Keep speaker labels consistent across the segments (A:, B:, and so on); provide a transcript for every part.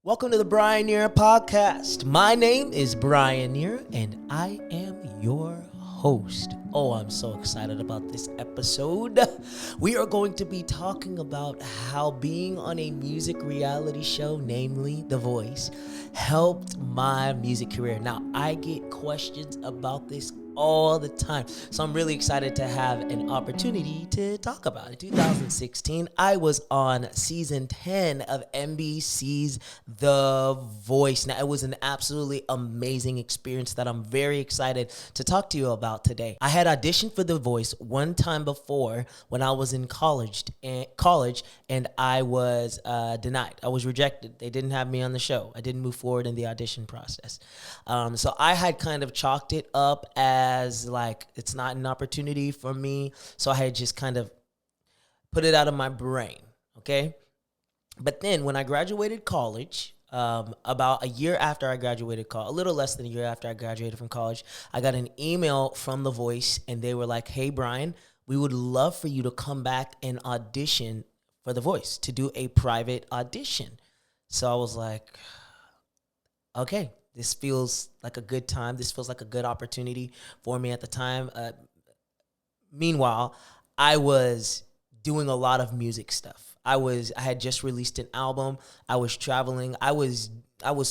A: Welcome to the Brian Nhira podcast. My name is Brian Nhira, and I am your host. Oh, I'm so excited about this episode. We are going to be talking about how being on a music reality show, namely The Voice, helped my music career. Now, I get questions about this all the time. So I'm really excited to have an opportunity to talk about it. In 2016, I was on season 10 of NBC's The Voice. Now, it was an absolutely amazing experience that I'm very excited to talk to you about today. I had auditioned for The Voice one time before when I was in college, and I was denied. I was rejected. They didn't have me on the show. I didn't move forward in the audition process. So I had kind of chalked it up as like it's not an opportunity for me. So I had just kind of put it out of my brain, okay? But then when I graduated college, about a year after I graduated college, a little less than a year after I graduated from college, I got an email from The Voice, and they were like, "Hey, Brian, we would love for you to come back and audition for The Voice, to do a private audition." So I was like, okay, this feels like a good time. This feels like a good opportunity for me at the time. Meanwhile, I was doing a lot of music stuff. I had just released an album. I was traveling. I was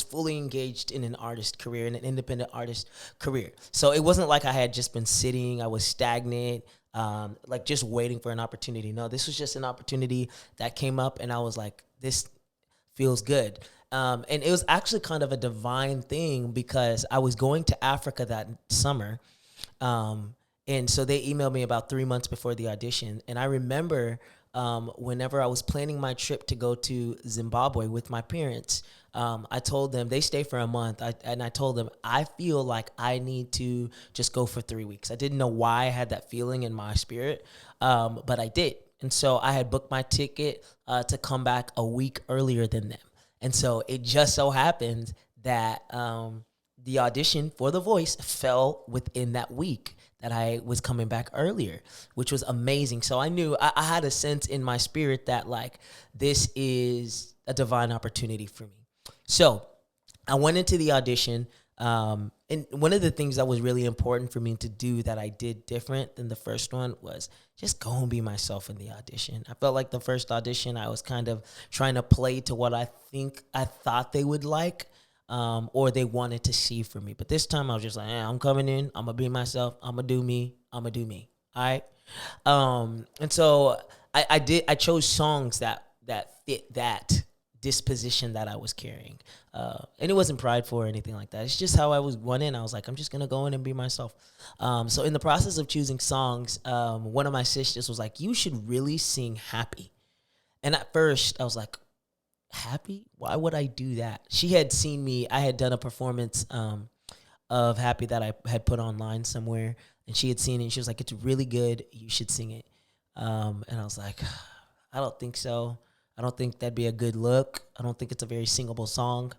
A: fully engaged in an artist career, in an independent artist career. So it wasn't like I had just been sitting. I was stagnant, like just waiting for an opportunity. No, this was just an opportunity that came up, and I was like, this feels good. And it was actually kind of a divine thing because I was going to Africa that summer. And so they emailed me about 3 months before the audition. And I remember whenever I was planning my trip to go to Zimbabwe with my parents, I told them, they stay for a month, and I told them, I feel like I need to just go for 3 weeks. I didn't know why I had that feeling in my spirit, but I did. And so I had booked my ticket to come back a week earlier than them. And so it just so happened that the audition for The Voice fell within that week that I was coming back earlier, which was amazing. So I knew I had a sense in my spirit that like this is a divine opportunity for me. So I went into the audition. And one of the things that was really important for me to do that I did different than the first one was just go and be myself in the audition. I felt like the first audition, I was kind of trying to play to what I thought they would like, or they wanted to see from me. But this time I was just like, I'm coming in, I'm gonna be myself, I'm gonna do me. All right. And so I chose songs that fit that disposition that I was carrying. And it wasn't prideful or anything like that. It's just how I was went in. I was like, I'm just going to go in and be myself. So in the process of choosing songs, one of my sisters was like, you should really sing Happy. And at first I was like, Happy? Why would I do that? She had seen me. I had done a performance of Happy that I had put online somewhere, and she had seen it. And she was like, it's really good. You should sing it. And I was like, I don't think so. I don't think that'd be a good look. I don't think it's a very singable song.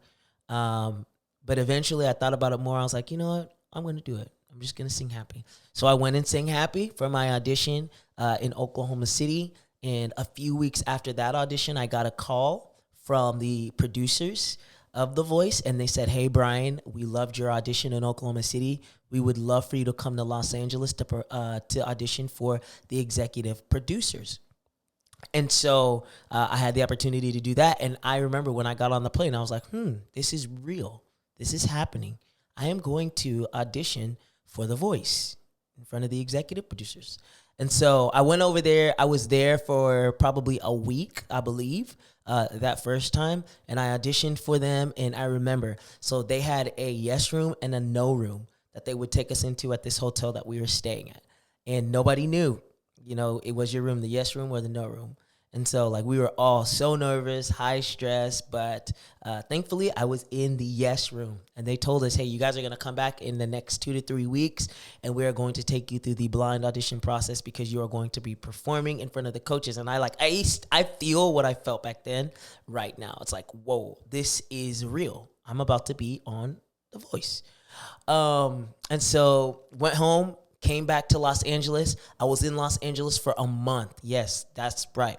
A: But eventually I thought about it more. I was like, you know what? I'm going to do it. I'm just going to sing Happy. So I went and sang Happy for my audition in Oklahoma City. And a few weeks after that audition, I got a call from the producers of The Voice. And they said, hey, Brian, we loved your audition in Oklahoma City. We would love for you to come to Los Angeles to audition for the executive producers. And so I had the opportunity to do that. And I remember when I got on the plane, I was like, this is real. This is happening. I am going to audition for The Voice in front of the executive producers. And so I went over there. I was there for probably a week, I believe, that first time. And I auditioned for them. And I remember, so they had a yes room and a no room that they would take us into at this hotel that we were staying at. And nobody knew. You know, it was your room, the yes room or the no room. And so, like, we were all so nervous, high stress, but thankfully, I was in the yes room. And they told us, hey, you guys are going to come back in the next 2 to 3 weeks, and we are going to take you through the blind audition process because you are going to be performing in front of the coaches. And I feel what I felt back then right now. It's like, whoa, this is real. I'm about to be on The Voice. And so, went home. Came back to Los Angeles. I was in Los Angeles for a month. Yes, that's right.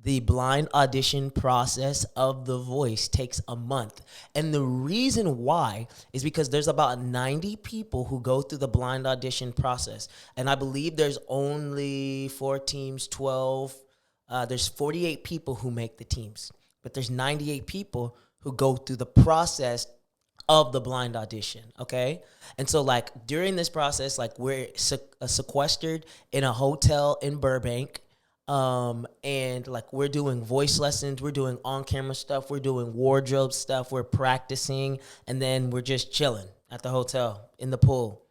A: the blind audition process of The Voice takes a month. And the reason why is because there's about 90 people who go through the blind audition process. And I believe there's only 4 teams, 12. There's 48 people who make the teams. But there's 98 people who go through the process of the blind audition, okay? And so, like, during this process, like, we're sequestered in a hotel in Burbank. And like we're doing voice lessons, we're doing on-camera stuff, we're doing wardrobe stuff, we're practicing, and then we're just chilling at the hotel in the pool.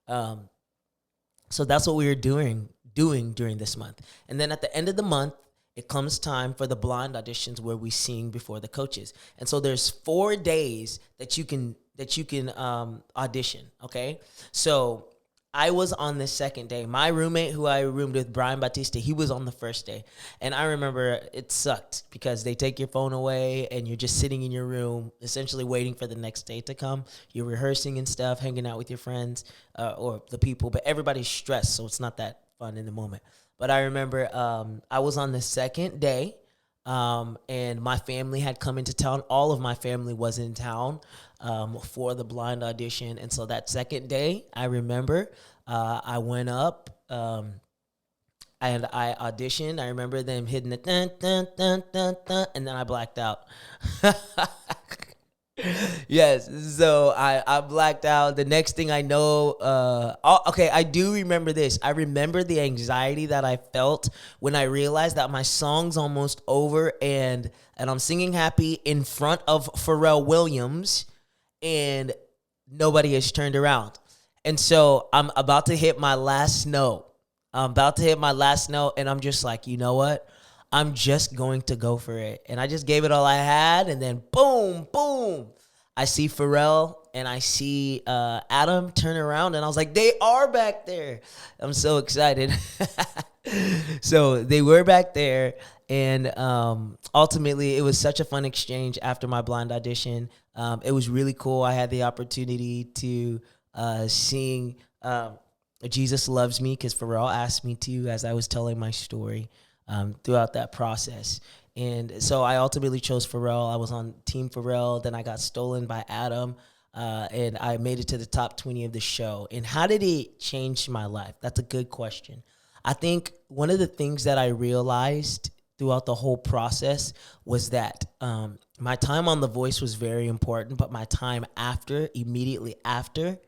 A: So that's what we were doing during this month. And then at the end of the month, it comes time for the blind auditions where we sing before the coaches. And so there's 4 days that you can audition, okay? So I was on the second day. My roommate, who I roomed with, Brian Batista, he was on the first day. And I remember it sucked because they take your phone away and you're just sitting in your room, essentially waiting for the next day to come. You're rehearsing and stuff, hanging out with your friends or the people, but everybody's stressed, so it's not that fun in the moment. But I remember I was on the second day, and my family had come into town. All of my family was in town for the blind audition. And so that second day, I remember I went up and I auditioned. I remember them hitting the dun, dun, dun, dun, dun, and then I blacked out. Yes, so I blacked out. The next thing I know, okay, I do remember this. I remember the anxiety that I felt when I realized that my song's almost over and I'm singing Happy in front of Pharrell Williams and nobody has turned around. And so I'm about to hit my last note. And I'm just like, you know what? I'm just going to go for it. And I just gave it all I had. And then boom, boom. I see Pharrell and I see Adam turn around. And I was like, they are back there. I'm so excited. So they were back there. And ultimately, it was such a fun exchange after my blind audition. It was really cool. I had the opportunity to sing Jesus Loves Me because Pharrell asked me to as I was telling my story. Throughout that process. And so I ultimately chose Pharrell. I was on Team Pharrell. Then I got stolen by Adam. And I made it to the top 20 of the show. And how did it change my life? That's a good question. I think one of the things that I realized throughout the whole process was that my time on The Voice was very important, but my time immediately after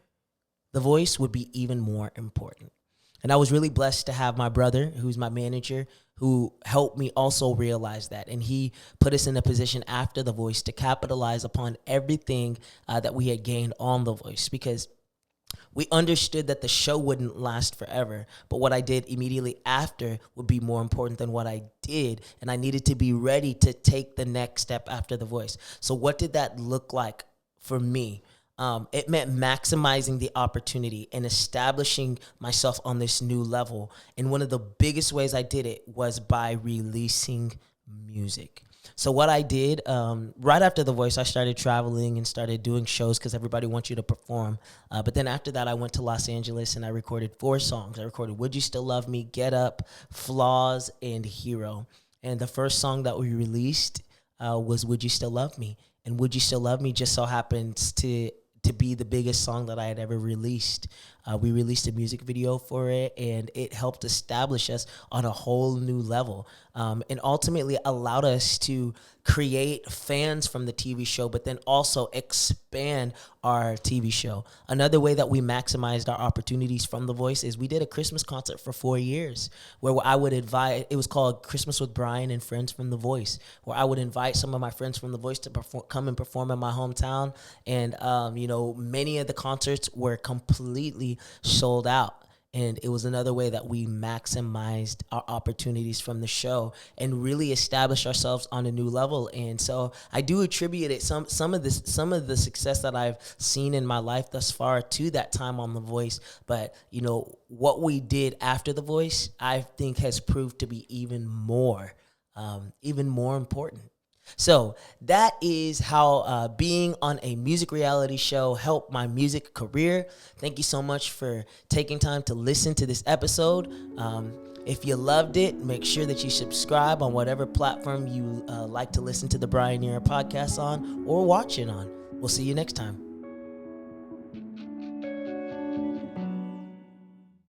A: The Voice would be even more important. And I was really blessed to have my brother, who's my manager, who helped me also realize that. And he put us in a position after The Voice to capitalize upon everything that we had gained on The Voice, because we understood that the show wouldn't last forever. But what I did immediately after would be more important than what I did. And I needed to be ready to take the next step after The Voice. So what did that look like for me? It meant maximizing the opportunity and establishing myself on this new level. And one of the biggest ways I did it was by releasing music. So what I did, right after The Voice, I started traveling and started doing shows because everybody wants you to perform. But then after that, I went to Los Angeles and I recorded 4 songs. I recorded Would You Still Love Me, Get Up, Flaws, and Hero. And the first song that we released was Would You Still Love Me? And Would You Still Love Me just so happens to be the biggest song that I had ever released. We released a music video for it, and it helped establish us on a whole new level, and ultimately allowed us to create fans from the TV show, but then also expand our TV show. Another way that we maximized our opportunities from The Voice is we did a Christmas concert for 4 years where I would invite, it was called Christmas with Brian and Friends from The Voice, where I would invite some of my friends from The Voice to come and perform in my hometown. And, many of the concerts were completely sold out. And it was another way that we maximized our opportunities from the show and really established ourselves on a new level. And so I do attribute it some of the success that I've seen in my life thus far to that time on The Voice. But what we did after The Voice, I think, has proved to be even more important. So that is how being on a music reality show helped my music career. Thank you so much for taking time to listen to this episode. If you loved it, make sure that you subscribe on whatever platform you like to listen to the Brian Nhira podcast on or watch it on. We'll see you next time.